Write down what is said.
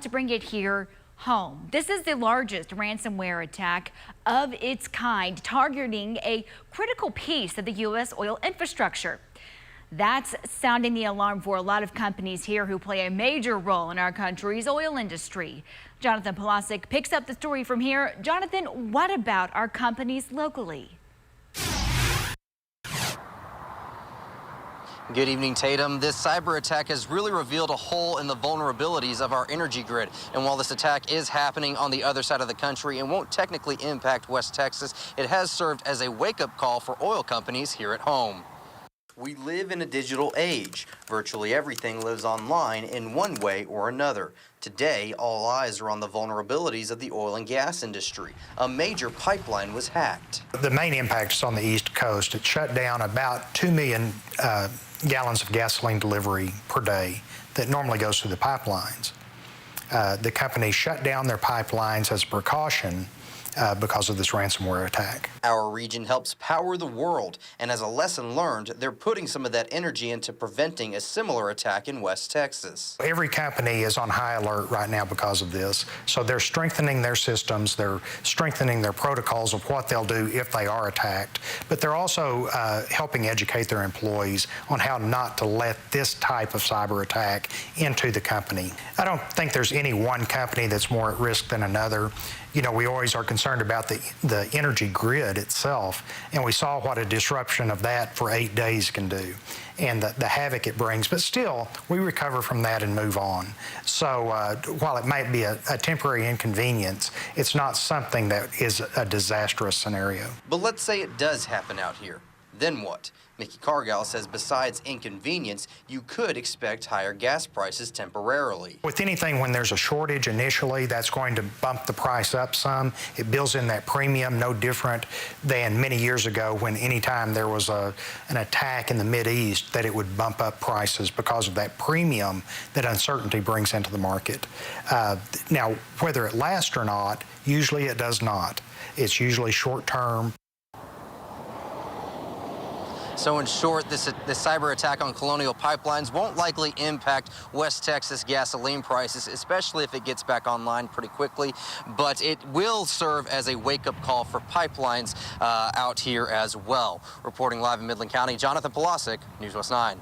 to bring it here home. This is the largest ransomware attack of its kind, targeting a critical piece of the U.S. oil infrastructure. That's sounding the alarm for a lot of companies here who play a major role in our country's oil industry. Jonathan Polasic picks up the story from here. Jonathan, what about our companies locally? Good evening, Tatum. This cyber attack has really revealed a hole in the vulnerabilities of our energy grid. And while this attack is happening on the other side of the country and won't technically impact West Texas, it has served as a wake-up call for oil companies here at home. We live in a digital age. Virtually everything lives online in one way or another. Today, all eyes are on the vulnerabilities of the oil and gas industry. A major pipeline was hacked. The main impact is on the East Coast. It shut down about 2 million gallons of gasoline delivery per day that normally goes through the pipelines. The company shut down their pipelines as a precaution because of this ransomware attack. Our region helps power the world, and as a lesson learned, they're putting some of that energy into preventing a similar attack in West Texas. Every company is on high alert right now because of this, so they're strengthening their systems, they're strengthening their protocols of what they'll do if they are attacked, but they're also helping educate their employees on how not to let this type of cyber attack into the company. I don't think there's any one company that's more at risk than another. You know, we always are concerned about the energy grid itself, and we saw what a disruption of that for 8 days can do and the havoc it brings. But still, we recover from that and move on. So while it might be a temporary inconvenience, it's not something that is a disastrous scenario. But let's say it does happen out here. Then what? Mickey Cargill says besides inconvenience, you could expect higher gas prices temporarily. With anything, when there's a shortage initially, that's going to bump the price up some. It builds in that premium, no different than many years ago when anytime there was an attack in the Mideast, that it would bump up prices because of that premium that uncertainty brings into the market. Now, whether it lasts or not, usually it does not. It's usually short term. So in short, this cyber attack on Colonial Pipelines won't likely impact West Texas gasoline prices, especially if it gets back online pretty quickly. But it will serve as a wake-up call for pipelines out here as well. Reporting live in Midland County, Jonathan Polasic, News West 9.